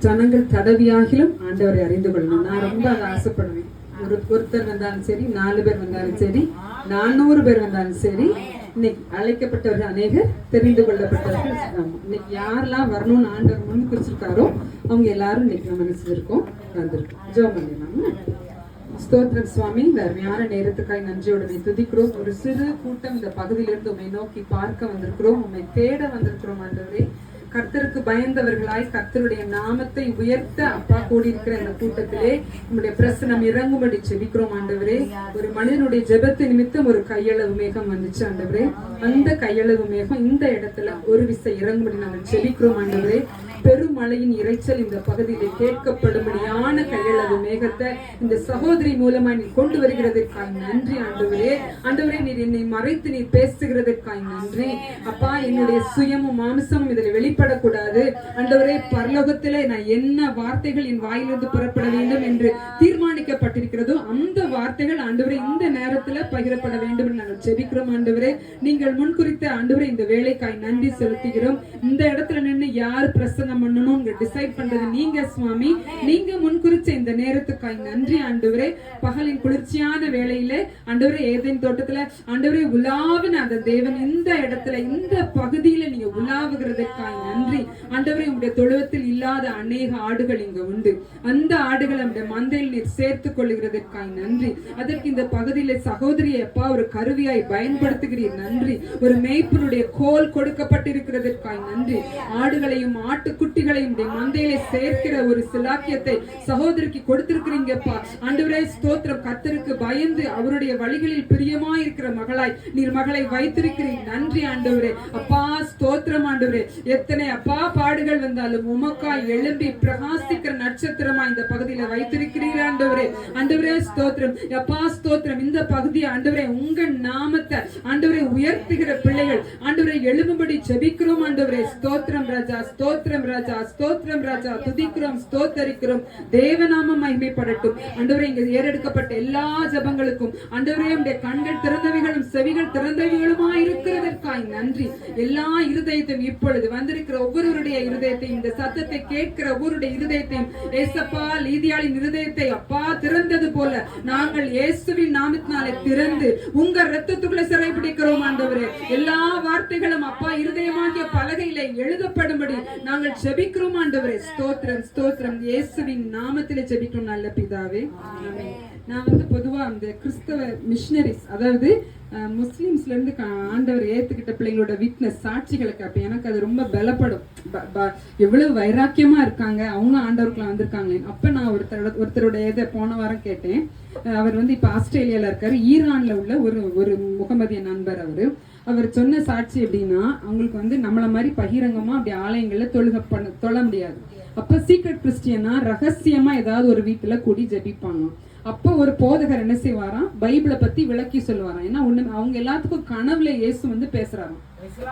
ஜனங்கள் தடவியாகிலும் ஆண்டவரை அறிந்து கொள்ளணும். நான் ரொம்ப அதை ஆசைப்படுவேன். ஒருத்தர் வந்தாலும் சரி, 4 பேர் வந்தாலும் சரி, 400 பேர் வந்தாலும் சரி, இன்னைக்கு அழைக்கப்பட்டவர்கள் அநேகர் தெரிந்து கொள்ளப்பட்டவர்கள். இன்னைக்கு யாரெல்லாம் வரணும்னு ஆண்டவர் முன் குறிச்சிருக்காரோ அவங்க எல்லாரும் இன்னைக்கு நம்ம நினைச்சிருக்கோம், வந்திருக்கோம். ஜெபம் பண்ணிடலாம். ஸ்தோத்திரம் சுவாமி, அருமையான நேரத்துக்காய் நன்றியோடு துதிக்கிறோம். ஒரு சிறு கூட்டம் இந்த பகுதியிலிருந்து உண்மை நோக்கி பார்க்க வந்திருக்கிறோம், உண்மை தேட வந்திருக்கிறோம். ஆண்டவரே, கர்த்தருக்கு பயந்தவர்களாய் கர்த்தருடைய நாமத்தை உயர்த்த அப்பா கூடியிருக்கிற இந்த கூட்டத்திலே நம்முடைய பிரசனம் இறங்கும்படி ஜெபிக்கிறோம். ஆண்டவரே, ஒரு மனிதனுடைய ஜெபத்து நிமித்தம் ஒரு கையளவு மேகம் வந்துச்சு. ஆண்டவரே, அந்த கையளவு மேகம் இந்த இடத்துல ஒரு விசை இறங்கும்படி நாங்கள் ஜெபிக்கிறோம். ஆண்டவரே, பெருமழையின் இறைச்சல் இந்த பகுதியிலே கேட்கப்படும்படியான கையளவு மேகத்தை இந்த சகோதரி மூலமா நீ கொண்டு வருகிறதற்காய் நன்றி. ஆண்டவரே, ஆண்டவரே, நீர் என்னை மறைத்து நீர் பேசுகிறதற்காய் நன்றி. அப்பா, என்னுடைய சுயமும் மாம்சமும் இதில் வெளிப்படக்கூடாது. ஆண்டவரே, பரலோகத்திலே நான் என்ன வார்த்தைகள் என் வாயிலிருந்து புறப்பட வேண்டும் என்று தீர்மானிக்கப்பட்டிருக்கிறதோ அந்த வார்த்தைகள் ஆண்டவரே இந்த நேரத்துல பகிரப்பட வேண்டும் என்று நாங்கள் ஜெபிக்கிறோம். ஆண்டவரே, நீங்கள் முன்குறித்த ஆண்டவரே இந்த வேலைக்காய் நன்றி செலுத்துகிறோம். இந்த இடத்துல நின்று யார் பிரசங்கம் பண்ணணும் டிசைட் பண்றது நீங்க சுவாமி. நீங்க முன்குறிச்ச இந்த நேரத்துக்காய் நன்றி. ஆண்டவரே, பகலின் குளிர்ச்சியான வேளையில ஆண்டவரே ஏதேன் தோட்டத்துல ஆண்டவரே உலாவின அந்த தேவன் இந்த இடத்துல இந்த பகுதியில நீங்க உலாவுகிறதற்காய் நன்றி. ஆண்டவரே, உங்களுடைய தொழுவத்தில் இல்லாத அநேக ஆடுகள் இங்க உண்டு. அந்த ஆடுகள் நம்முடைய மந்தையில் நீர் சேர்த்துக் கொள்ளுகிறதற்காய் நன்றி. அதற்கு இந்த பகுதியில சகோதரியை அப்பா ஒரு கருவியாய் பயன்படுத்துகிறீர் நன்றி. ஒரு மேய்ப்பனுடைய கோல் கொடுக்கப்பட்டிருக்கிறதற்காய் நன்றி. ஆடுகளையும் ஆட்டுக்குட்டிகளையும் மந்தையில சேர்க்கிற ஒரு சிலாக்கியத்தை சகோதரிக்கு கொடுத்திருக்கிறீங்கப்பா. ஆண்டவரே, ஸ்தோத்திரம். கர்த்தருக்கு பயந்து அவருடைய வழிகளில் பிரியமாய் இருக்கிற மகளாய் நீர் மகளை வைத்திருக்கிறீர் நன்றி. ஆண்டவரே, அப்பா ஸ்தோத்திரம். ஆண்டவரே, எத்தனை அப்பா பாடுகள் வந்தாலும் உமக்காய் எழும்பி பிரகாசிக்கிற நட்சத்திரமா இந்த பகுதியில வைத்திருக்கிறீர். ஆண்டவரே, ஆண்டவரே ஸ்தோத்திரம். அப்பா ஸ்தோத்திரம். இந்த பகுதி ஆண்டவரே உங்க நாமத்தை ஆண்டவரே உயர்த்துகிற பிள்ளைகள் ஆண்டவரை எழும்பும்படி ஜெபிக்கிறோம். ஆண்டவரே, ஸ்தோத்திரம் ராஜா, ஸ்தோத்திரம் ராஜா, ஸ்தோத்திரம் ராஜா. துதிக்கிறோம், ஸ்தோத்தரிக்கிறோம். தேவநாமம் மகிமைப்படட்டும். ஆண்டவரே, இங்க ஏறெடுக்கப்பட்ட எல்லா ஜெபங்களுக்கும் ஆண்டவரே உம்முடைய கண்கள் திறந்தவைகளும் செவிகள் திறந்தவைகளுமா இருக்கிறதற்காய் நன்றி. எல்லா இருதயத்தையும் இப்பொழுது வந்திருக்கிற ஒவ்வொருவருடைய இருதயத்தையும் இந்த சத்தத்தை கேட்கிற ஒவ்வொருடைய இருதயத்தையும் ஏசப்பா லீதியாளின் இருதயத்தை அப்பா திறந்தது போல நாங்கள் இயேசுவின் நாமத்தினாலே திறந்து உங்க இரத்தத்துக்குள்ள சிறைபிடிக்கிறோம். ஆண்டவரே, எல்லா வார்த்தைகளும் அப்பா இருதயமாகிய பலகையிலே எழுதப்படும்படி நாங்கள் ஜெபிக்கிறோம். ஆண்டவரே, ஸ்தோத்திரம் ஸ்தோத்திரம். இயேசுவின் நாமத்திலே ஜெபிக்கிறோம் நல்ல பிதாவே, ஆமென். நான் பொதுவா அந்த கிறிஸ்தவ மிஷனரிஸ், அதாவது முஸ்லிம்ஸ்ல இருந்து ஆண்டவர் ஏத்துக்கிட்ட பிள்ளைங்களோட விட்னஸ் சாட்சிகளை கேட்பேன். எனக்கு அது ரொம்ப பலப்படும். எவ்வளவு வைராக்கியமா இருக்காங்க அவங்க ஆண்டவருக்குள்ள வந்திருக்காங்க. அப்ப நான் ஒருத்தருடைய இதை போன வாரம் கேட்டேன். அவர் இப்ப ஆஸ்திரேலியால இருக்காரு. ஈரான்ல உள்ள ஒரு முகமதிய நண்பர். அவர் சொன்ன சாட்சி எப்படின்னா, அவங்களுக்கு நம்மள மாதிரி பகிரங்கமா அப்படி ஆலயங்கள்ல தொழ முடியாது. அப்ப சீக்ரெட் கிறிஸ்டியனா ரகசியமா ஏதாவது ஒரு வீட்டுல கூடி ஜெபிப்பாங்க. அப்ப ஒரு போதகர் என்ன செய்வாராம், பைபிளை பத்தி விளக்கி சொல்லுவாராம். ஏன்னா அவங்க எல்லாத்துக்கும் கனவுல இயேசு பேசுறாராம்.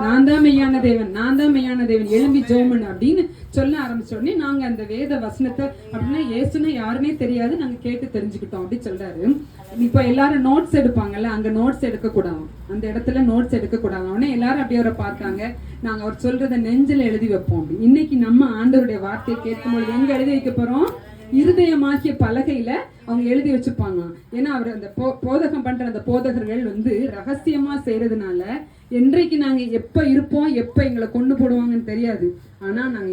நான் தான் மெய்யான தேவன், நான் தான் மெய்யான தேவன், எழும்பி ஜெபம் அப்படின்னு சொல்ல ஆரம்பிச்ச உடனே நாங்க அந்த வேத வசனத்தை அப்படின்னா இயேசுன்னு யாருன்னே தெரியாது, நாங்க கேட்டு தெரிஞ்சுக்கிட்டோம் அப்படி சொல்றாரு. இப்ப எல்லாரும் நோட்ஸ் எடுப்பாங்கல்ல, அங்க நோட்ஸ் எடுக்க கூடாது, அந்த இடத்துல நோட்ஸ் எடுக்க கூடாது. உடனே எல்லாரும் அப்படியே அவரை பார்த்தாங்க. நாங்க அவர் சொல்றதை நெஞ்சில எழுதி வைப்போம் அப்படி. இன்னைக்கு நம்ம ஆண்டவருடைய வார்த்தையை கேட்கும்போது எங்க எழுதி வைக்க போறோம்? இருதயமாகிய பலகையில அவங்க எழுதி வச்சுப்பாங்க. ஏன்னா அவர் அந்த போதகம் பண்ற அந்த போதகர்கள் ரகசியமா செய்யறதுனால என்றைக்கு நாங்க எப்ப இருப்போம், எப்ப எங்களை கொண்டு போடுவாங்கன்னு தெரியாது. ஆனா நாங்க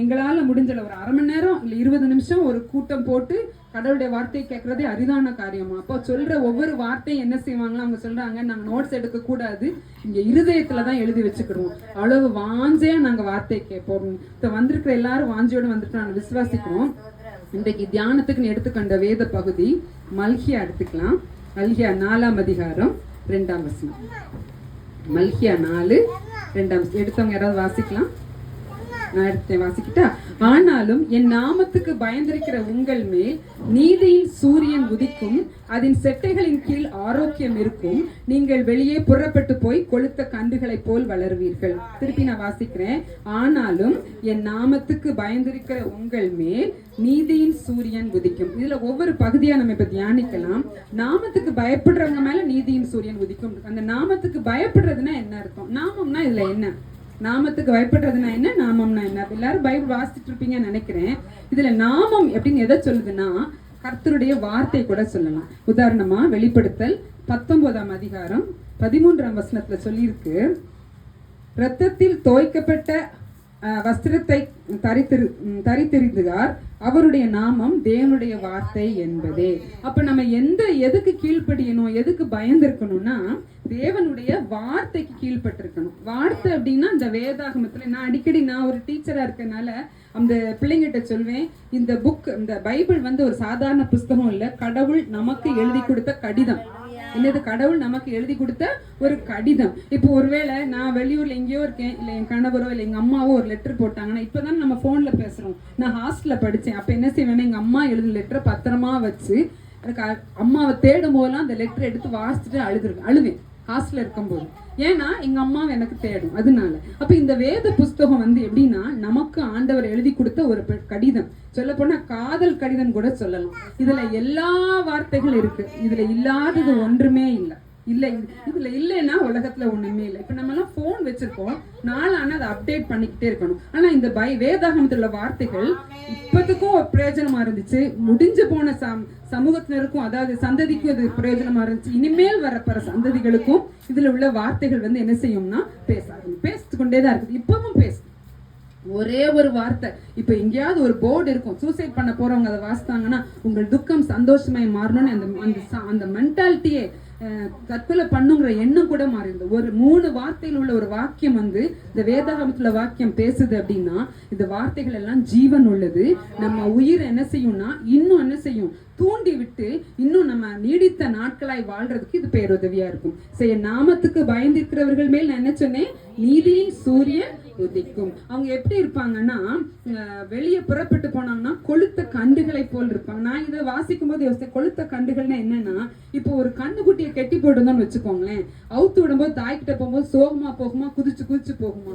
எங்களால முடிஞ்சளவு ஒரு 1/2 மணி நேரம் இல்ல 20 நிமிஷம் ஒரு கூட்டம் போட்டு கடவுளுடைய வார்த்தையை கேட்கறதே அரிதான காரியமா. அப்போ சொல்ற ஒவ்வொரு வார்த்தையும் என்ன செய்வாங்களோ அவங்க சொல்றாங்க, நாங்க நோட்ஸ் எடுக்க கூடாது, இங்க இருதயத்துலதான் எழுதி வச்சுக்கிறோம். அவ்வளவு வாஞ்சையா நாங்க வார்த்தையை கேட்போம். இப்ப வந்திருக்கிற எல்லாரும் வாஞ்சையோட வந்துட்டு நாங்க விசுவாசிக்கிறோம். இன்றைக்கு தியானத்துக்கு எடுத்துக்கொண்ட வேத பகுதி மல்கியா எடுத்துக்கலாம். மல்கியா 4ஆம் அதிகாரம் 2ஆம் வசனம். மல்கியா 4:2 எடுத்தவங்க யாராவது வாசிக்கலாம்? நான் எடுத்தேன், வாசிக்கிட்டா? ஆனாலும் என் நாமத்துக்கு பயந்திருக்கிற உங்கள் மேல் நீதியின் சூரியன் உதிக்கும், அதன் செட்டைகளின் கீழ் ஆரோக்கியம் இருக்கும், நீங்கள் வெளியே புறப்பட்டு போய் கொளுத்த கன்றுகளை போல் வளருவீர்கள். திருப்பி நான் வாசிக்கிறேன். ஆனாலும் என் நாமத்துக்கு பயந்திருக்கிற உங்கள் மேல் நீதியின் சூரியன் உதிக்கும். இதுல ஒவ்வொரு பகுதியா நம்ம இப்ப தியானிக்கலாம். நாமத்துக்கு பயப்படுறவங்க மேல நீதியின் சூரியன் உதிக்கும். அந்த நாமத்துக்கு பயப்படுறதுன்னா என்ன அர்த்தம்? நாமம்னா இதுல என்ன? நாமத்துக்கு பயப்படுறதுனா என்ன, நாமம்னா என்ன? எல்லாரும் பைபிள் வாசிச்சுட்டு இருப்பீங்கன்னு நினைக்கிறேன். இதுல நாமம் எப்படின்னு எதை சொல்லுதுன்னா கர்த்தருடைய வார்த்தை கூட சொல்லலாம். உதாரணமா வெளிப்படுத்தல் 19ஆம் அதிகாரம் 13ஆம் வசனத்துல சொல்லியிருக்கு, இரத்தத்தில் தோய்க்கப்பட்ட வஸ்திரத்தை தரித்திருந்தார், அவருடைய நாமம் தேவனுடைய வார்த்தை என்பதே. அப்ப நம்ம எதுக்கு கீழ்ப்படியணும், எதுக்கு பயந்திருக்கணும்னா தேவனுடைய வார்த்தைக்கு கீழ்பட்டிருக்கணும். வார்த்தை அப்படின்னா இந்த வேதாகமத்துல நான் ஒரு டீச்சரா இருக்கனால அந்த பிள்ளைங்கிட்ட சொல்வேன், இந்த புக், இந்த பைபிள் ஒரு சாதாரண புஸ்தகம் இல்ல, கடவுள் நமக்கு எழுதி கொடுத்த கடிதம். என்னது? கடவுள் நமக்கு எழுதி கொடுத்த ஒரு கடிதம். இப்போ ஒருவேளை நான் வெளியூர்ல எங்கேயோ இருக்கேன், இல்ல என் கணவரோ இல்ல எங்க அம்மாவோ ஒரு லெட்டர் போட்டாங்கன்னா, இப்பதான் நம்ம போன்ல பேசுறோம். நான் ஹாஸ்டல்ல படிச்சேன், அப்ப என்ன செய்வேன்னா எங்க அம்மா எழுதின லெட்டரை பத்திரமா வச்சு எனக்கு அம்மாவை தேடும் போதெல்லாம் அந்த லெட்டர் எடுத்து வாசிச்சுட்டு அழுவேன் ஹாஸ்டல்ல இருக்கும்போது. ஏன்னா எங்க அம்மாவை எனக்கு தேடும், அதனால. அப்ப இந்த வேத புஸ்தகம் எப்படின்னா நமக்கு ஆண்டவர் எழுதி கொடுத்த ஒரு கடிதம். சொல்ல போனா காதல் கடிதம் கூட சொல்லலாம். இதுல எல்லா வார்த்தைகளும் இருக்கு, இதுல இல்லாதது ஒன்றுமே இல்லை. இதுல இல்லைன்னா உலகத்துல ஒண்ணுமே இல்லை. இப்ப நம்ம எல்லாம் போன் வச்சிருக்கோம், நாளான அதை அப்டேட் பண்ணிக்கிட்டே இருக்கணும். ஆனா இந்த வேதாகமத்துல உள்ள வார்த்தைகள் இப்பத்துக்கும் பிரயோஜனமா இருந்துச்சு, முடிஞ்சு போன சமூகத்தினருக்கும், அதாவது சந்ததிக்கும் அது பிரயோஜனமா இருந்துச்சு. இனிமேல் வரப்போற சந்ததிகளுக்கும் இதுல உள்ள வார்த்தைகள் என்ன செய்யும்னா பேசிட்டு கொண்டேதான் இருக்குது. இப்பவும் பேசு ஒரே ஒரு வார்த்தை. இப்ப எங்கேயாவது ஒரு போர்டு இருக்கும், சூசைட் பண்ண போறவங்க அதை வாசித்தாங்கன்னா உங்கள் துக்கம் சந்தோஷமாய் மாறணும்னு அந்த மென்டாலிட்டியே தற்கொலை பண்ணுங்கிற எண்ணம் கூட மாறிடுது. ஒரு 3 வார்த்தையில் உள்ள ஒரு வாக்கியம் இந்த வேதாகமத்துல வாக்கியம் பேசுது அப்படின்னா இந்த வார்த்தைகள் எல்லாம் ஜீவன் உள்ளது. நம்ம உயிர் என்ன செய்யும்னா இன்னும் என்ன செய்யும், தூண்டி விட்டு இன்னும் நம்ம நீடித்த நாட்களாய் வாழ்றதுக்கு இது பேருதவியா இருக்கும். நாமத்துக்கு பயந்திருக்கிறவர்கள் மேல் நான் என்ன சொன்னேன், நீதியின் சூரியன் உதிக்கும். அவங்க எப்படி இருப்பாங்கன்னா வெளியே புறப்பட்டு போனாங்கன்னா கொளுத்த கண்டுகளை போல் இருப்பாங்க. நான் இதை வாசிக்கும் போது யோசிச்சேன், கொளுத்த கண்டுகள்னா என்னன்னா, இப்போ ஒரு கண்ணுக்குட்டியை கெட்டி போட்டுருந்தோம்னு வச்சுக்கோங்களேன், அவுத்து விடும்போது தாய்கிட்ட போகும்போது சோகமா போகுமா, குதிச்சு போகுமா,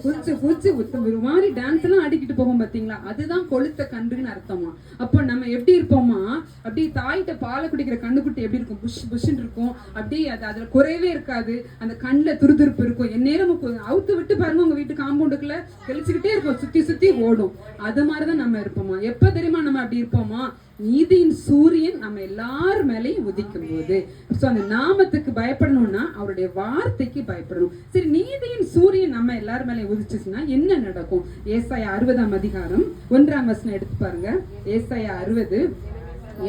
குதிச்சு ஒரு மாதிரி டான்ஸ் எல்லாம் ஆடிக்கிட்டு போகும் பாத்தீங்களா, அதுதான் கொளுத்த கண்டுன்னு அர்த்தமா. அப்போ நம்ம எப்படி இருப்போமா, அப்படியே தாய்கிட்ட பாலை குடிக்கிற கண்ணுக்குட்டி எப்படி இருக்கும், புஷ்ன்னு இருக்கும், அப்படியே அதுல குறைவே இருக்காது, அந்த கண்ணுல துருதுருப்பு இருக்கும். எந்நேரமும் அவுத்து விட்டு பாருங்க, உங்க வீட்டு காம்பவுண்டுக்குள்ள தெளிச்சுக்கிட்டே இருக்கும், சுத்தி ஓடும். அது மாதிரிதான் நம்ம இருப்போமா. எப்ப தெரியுமா நம்ம அப்படி இருப்போமா, நீதியின் சூரியன் நம்ம எல்லாரும் மேலையும் உதிக்கும் போது. அந்த நாமத்துக்கு பயப்படணும்னா அவருடைய வார்த்தைக்கு பயப்படணும். சரி, நீதியின் சூரியன் நம்ம எல்லாரும் மேலையும் உதிச்சுச்சுன்னா என்ன நடக்கும்? ஏசாயா 60ஆம் அதிகாரம் 1ஆம் வசனம் எடுத்து பாருங்க. ஏசாயா 60,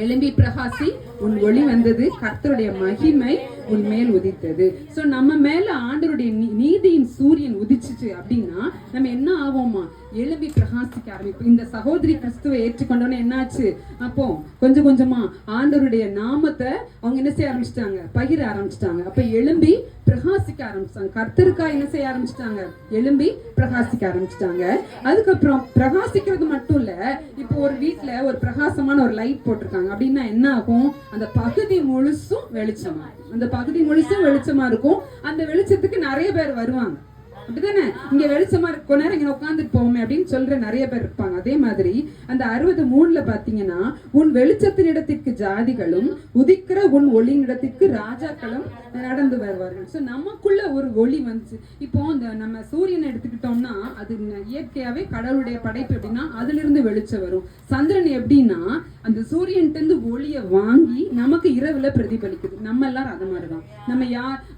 எழும்பி பிரகாசி, உன் ஒளி வந்தது, கர்த்தருடைய மகிமை உன் மேல் உதித்தது. சோ நம்ம மேல ஆண்டவருடைய நீதியின் சூரியன் உதிச்சுச்சு அப்படின்னா நம்ம என்ன ஆவோமா, எழும்பி பிரகாசிக்க ஆரம்பிப்போம். இந்த சகோதரி கிறிஸ்துவை ஏற்றுக்கொண்டோன்னு என்னாச்சு, அப்போ கொஞ்சமா ஆண்டவருடைய நாமத்தை அவங்க என்ன செய்ய ஆரம்பிச்சிட்டாங்க, பகிர ஆரம்பிச்சிட்டாங்க. அப்ப எழும்பி பிரகாசிக்க ஆரம்பிச்சிட்டாங்க. கர்த்தருக்கா என்ன செய்ய ஆரம்பிச்சிட்டாங்க, எழும்பி பிரகாசிக்க ஆரம்பிச்சிட்டாங்க. அதுக்கப்புறம் பிரகாசிக்கிறது மட்டும் இல்ல, இப்போ ஒரு வீட்டுல ஒரு பிரகாசமான ஒரு லைட் போட்டிருக்காங்க அப்படின்னா என்ன ஆகும், அந்த பகுதி முழுசும் வெளிச்சமா, அந்த பகுதி முழுசும் வெளிச்சமா இருக்கும். அந்த வெளிச்சத்துக்கு நிறைய பேர் வருவாங்க, அப்படிதானே? இங்க வெளிச்சமா இருக்க நேரம் இங்க உட்காந்துட்டு போவோமே அப்படின்னு சொல்ற நிறைய பேர் இருப்பாங்க. அதே மாதிரி அந்த 63ல பாத்தீங்கன்னா, உன் வெளிச்சத்தின் இடத்திற்கு ஜாதிகளும் உதிக்கிற உன் ஒளியின் இடத்திற்கு ராஜாக்களும் நடந்து வருவார்கள். சோ நமக்குள்ள ஒரு ஒளி வந்துச்சு. இப்போ இந்த நம்ம சூரியனை எடுத்துக்கிட்டோம்னா அது இயற்கையாவே கடவுளுடைய படைப்பு. எப்படின்னா அதுல இருந்து வெளிச்சம் வரும். சந்திரன் எப்படின்னா அந்த சூரியன்ட்டு இருந்து ஒளிய வாங்கி நமக்கு இரவுல பிரதிபலிக்குது. நம்ம எல்லாரும் அது மாதிரிதான். நம்ம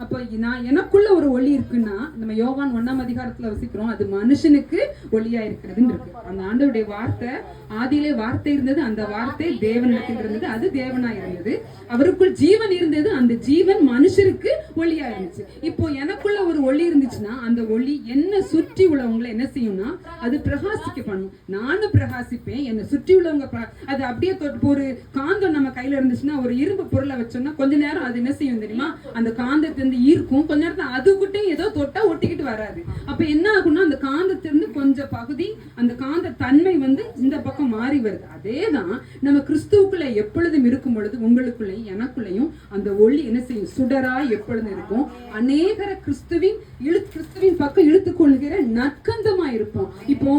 அப்ப எனக்குள்ள ஒரு ஒளி இருக்குன்னா, நம்ம யோவான் 1ஆம் அதிகாரத்துல வசிக்கிறோம், அது மனுஷனுக்கு ஒளியா இருக்கிறதுன்னு இருக்கு. அந்த ஆண்டவருடைய வார்த்தை, ஆதியிலே வார்த்தை இருந்தது, அந்த வார்த்தை தேவனிடத்தில் இருந்தது, அது தேவனா இருந்தது, அவருக்குள் ஜீவன் இருந்தது, அந்த ஜீவன் மனுஷருக்கு ஒளியா இருந்துச்சு. இப்போ எனக்குள்ள ஒரு ஒளி இருந்துச்சுன்னா அந்த ஒளி என்ன சுற்றி உள்ளவங்களை என்ன செய்யும்னா அது பிரகாசிக்க பண்ணும். நானும் பிரகாசிப்பேன், என்னை சுற்றி உள்ளவங்க அது அப்படியே ஒரு காந்தம் நம்ம கையில இருந்துச்சுன்னா, ஒரு இரும்பு பொருளை வச்சோம்னா கொஞ்ச நேரம் அது என்ன செய்யும் தெரியுமா, அந்த காந்தத்திலிருந்து ஈர்க்கும், கொஞ்ச நேரத்துல அதுகிட்டே ஏதோ தொட்டா ஒட்டிக்கிட்டு வராது. அப்ப என்ன ஆகும்னா அந்த காந்தத்திலிருந்து கொஞ்சம் பகுதி அந்த காந்த தன்மை இந்த பக்கம் மாறி வருது. அதேதான் நம்ம கிறிஸ்துவுக்குள்ள எப்பொழுதும் இருக்கும் பொழுது உங்களுக்குள்ளேயும் எனக்குள்ளேயும் அந்த ஒளி என்ன செய்யும்? சுடராய் எப்பொழுதும் இருக்கும். அநேகரை கிறிஸ்துவின் பக்கம் இழுத்து கொள்கிற நற்கந்தமா இருப்போம். இப்போ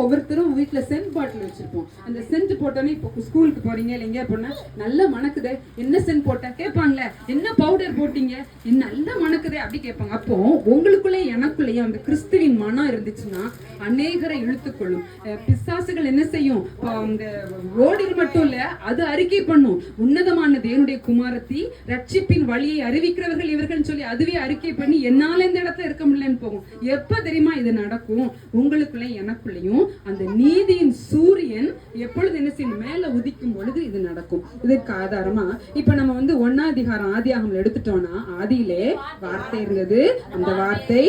ஒவ்வொருத்தரும் வீட்டுல சென்ட் பாட்டில் வச்சிருப்போம். அந்த சென்ட் போட்டோன்னே இப்போ ஸ்கூலுக்கு போறீங்க இல்ல எங்கேயா போனா நல்லா மணக்குதே, என்ன சென்ட் போட்ட கேட்பாங்களே, என்ன பவுடர் போட்டீங்க, நல்லா மணக்குதே அப்படி கேட்பாங்க. அப்போ உங்களுக்குள்ளே எனக்குள்ளேயும் அந்த கிறிஸ்துவின் மனம் இருந்துச்சுன்னா அநேகரை இழுத்துக்கொள்ளும். பிசாசுகள் என்ன செய்யும்? அந்த ரோடில் மட்டும் இல்ல, அது அறிக்கை பண்ணும், உன்னதமான தேவனுடைய குமாரத்தி ரட்சிப்பின் வழியை அறிவிக்கிறவர்கள் இவர்கள் சொல்லி அதுவே அறிக்கை பண்ணி என்னால இந்த இடத்துல இருக்க முடியலன்னு போகும். எப்ப தெரியுமா இது நடக்கும்? உங்களுக்குள்ள எனக்குள்ளேயும் அந்த நீதியின் சூரியன் எப்பொழுது என்ன செய்யும்? மேல உதிக்கும் பொழுது இது நடக்கும். இதுக்கு ஆதாரமா இப்ப நம்ம 1 அதிகாரம் ஆதியாகமம் எடுத்துட்டோம்னா, ஆதியிலே வார்த்தை இருந்தது, அந்த வார்த்தை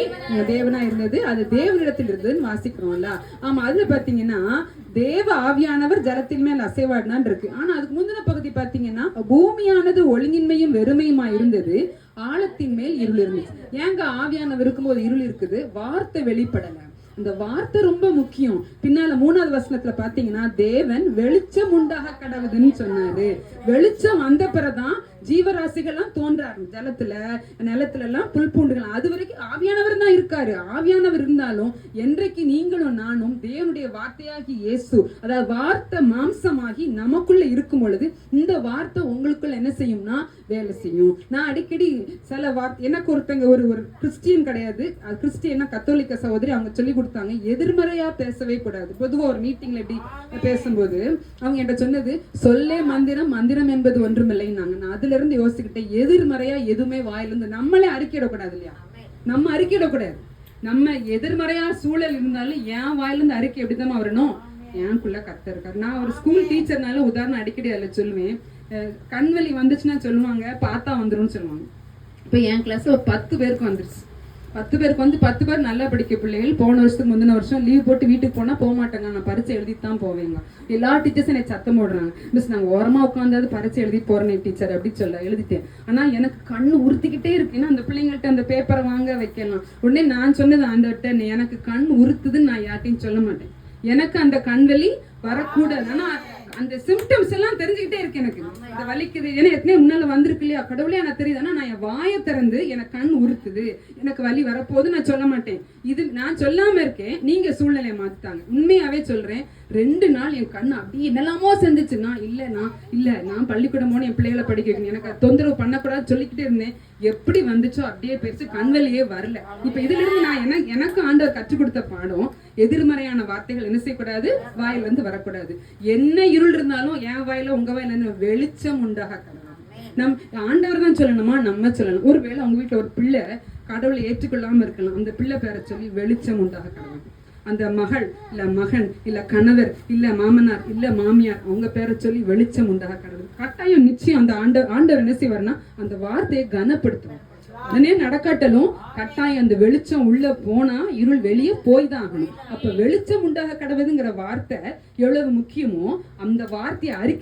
தேவனா இருந்தது, அது தேவனிடத்தில் இருந்ததுன்னு வாசிக்கிறோம்ல. ஆமா, அதுல பாத்தீங்கன்னா தேவ ஆவியானவர் ஜலத்தின் மேல் அசைவாடினான் இருக்கு. ஆனா அதுக்கு முந்தின பகுதி பாத்தீங்கன்னா பூமியானது ஒழுங்கின்மையும் வெறுமையுமா இருந்தது, ஆழத்தின் மேல் இருள் இருந்துச்சு. ஏங்க ஆவியானவர் இருக்கும்போது இருள் இருக்குது? வார்த்தை வெளிப்படல. அந்த வார்த்தை ரொம்ப முக்கியம். பின்னால 3வது வசனத்துல பாத்தீங்கன்னா தேவன் வெளிச்சம் உண்டாக கடவுதுன்னு சொன்னாரு. வெளிச்சம் வந்த பிறதான் ஜீவராசிகள்லாம் தோன்றாரு. ஜலத்துல நிலத்துல எல்லாம் புல் பூண்டுகள். அது வரைக்கும் ஆவியானவர் தான் இருக்காரு. ஆவியானவர் இருந்தாலும் என்றைக்கு நீங்களும் நானும் தேவனுடைய வார்த்தையாகி இயேசு, அதாவது வார்த்தை மாம்சமாகி நமக்குள்ள இருக்கும் பொழுது இந்த வார்த்தை உங்களுக்குள்ள என்ன செய்யும்னா வேலை செய்யும். நான் அடிக்கடி சில வார்த்தை, எனக்கு ஒருத்தங்க ஒரு கிறிஸ்டியன் கிடையாது, கிறிஸ்டியனா கத்தோலிக்க சகோதரி, அவங்க சொல்லி கொடுத்தாங்க எதிர்மறையா பேசவே கூடாது. பொதுவா ஒரு மீட்டிங்ல எப்படி பேசும்போது அவங்க என்கிட்ட சொன்னது, சொல்லே மந்திரம், மந்திரம் என்பது ஒன்றுமில்லைன்னாங்க. நான் அதுல இருந்து யோசிச்சுக்கிட்டேன், எதிர்மறையா எதுவுமே வாயிலிருந்து நம்மளே அறிக்கையிடக்கூடாது இல்லையா? நம்ம அறிக்கையிடக்கூடாது. நம்ம எதிர்மறையா சூழல் இருந்தாலும் என் வாயிலிருந்து அறிக்கை எப்படிதான் வரணும்? எனக்குள்ள கர்த்தர் இருக்காரு. நான் ஒரு ஸ்கூல் டீச்சர்னால உதாரணம் அடிக்கடி அதில் சொல்லுவேன். கண்வலி வந்துச்சுன்னா சொல்லுவாங்க பார்த்தா வந்துடும் சொல்லுவாங்க. இப்போ என் கிளாஸ்ல ஒரு 10 பேருக்கு வந்துருச்சு. 10 பேருக்கு 10 பேர் நல்லா படிக்க பிள்ளைகள். போன வருஷத்துக்கு முந்தின வருஷம் லீவ் போட்டு வீட்டுக்கு போனா போக மாட்டாங்க, நான் பரீட்சை எழுதிட்டு தான் போவேங்க. எல்லா டீச்சர்ஸும் என்னை சத்தம் போடுறாங்க, மிஸ் நாங்கள் ஓரமா உட்காந்தாது பரீட்சை எழுதி போறேன் டீச்சர் அப்படி சொல்ல எழுதிட்டேன். ஆனா எனக்கு கண்ணு உறுத்திக்கிட்டே இருக்கு. ஏன்னா அந்த பிள்ளைங்கள்ட்ட அந்த பேப்பரை வாங்க வைக்கலாம். உடனே நான் சொன்னது அந்த எனக்கு கண் உறுத்துதுன்னு நான் யார்ட்டையும் சொல்ல மாட்டேன். எனக்கு அந்த கண்வலி வரக்கூடாது. ஆனா அந்த சிம்டம்ஸ் எல்லாம் தெரிஞ்சுக்கிட்டே இருக்கு. எனக்கு இந்த வலிக்குது, ஏன்னா எத்தனை முன்னால வந்திருக்கு இல்லையா, கடவுளே எனக்கு தெரியுது. ஆனா நான் என் வாயை திறந்து எனக்கு கண் உறுத்துது, எனக்கு வலி வரப்போது நான் சொல்ல மாட்டேன். இது நான் சொல்லாம இருக்கேன், நீங்க சூழ்நிலையை மாத்திட்டாங்க. உண்மையாவே சொல்றேன், 2 நாள் என் கண்ணு அப்படி என்னெல்லாமோ செஞ்சுச்சுன்னா, நான் பள்ளிக்கூடமோன்னு என் பிள்ளைகளை படிக்க வைக்கணும், எனக்கு தொந்தரவு பண்ணக்கூடாது சொல்லிக்கிட்டே இருந்தேன். எப்படி வந்துச்சோ அப்படியே பெருசு, கண்வலியே வரல. இப்ப இதுல இருந்து நான் எனக்கு ஆண்டவர் கற்றுக் கொடுத்த பாடம், எதிர்மறையான வார்த்தைகள் என்ன செய்யக்கூடாது, வாயில இருந்து வரக்கூடாது. என்ன இருள் இருந்தாலும் என் வாயில உங்க வாயில வெளிச்சம் உண்டாக கடவுள். நம் ஆண்டவர் தான் சொல்லணுமா, நம்ம சொல்லணும். ஒருவேளை அவங்க வீட்டுல ஒரு பிள்ளை கடவுளை ஏற்றுக்கொள்ளாம இருக்கலாம், அந்த பிள்ளை பேரை சொல்லி வெளிச்சம் உண்டாக கடவுள். அந்த மகள் இல்ல மகன் இல்ல கணவர் இல்ல மாமனார் இல்ல மாமியார் அவங்க பேரை சொல்லி வெளிச்சம் உண்டாக கடவுள். கட்டாயம் நிச்சயம் அந்த ஆண்டவர் என்ன செய்வார்னா அந்த வார்த்தையை கனப்படுத்துவார். உடனே நடக்காட்டலும் கட்டாயம் அந்த வெளிச்சம் உள்ள போனா இருள் வெளியே போய் தான் ஆகணும். அப்ப வெளிச்சம் உண்டாக கடவுதுங்கிற வார்த்தை எவ்வளவு முக்கியமோ அந்த வார்த்தையை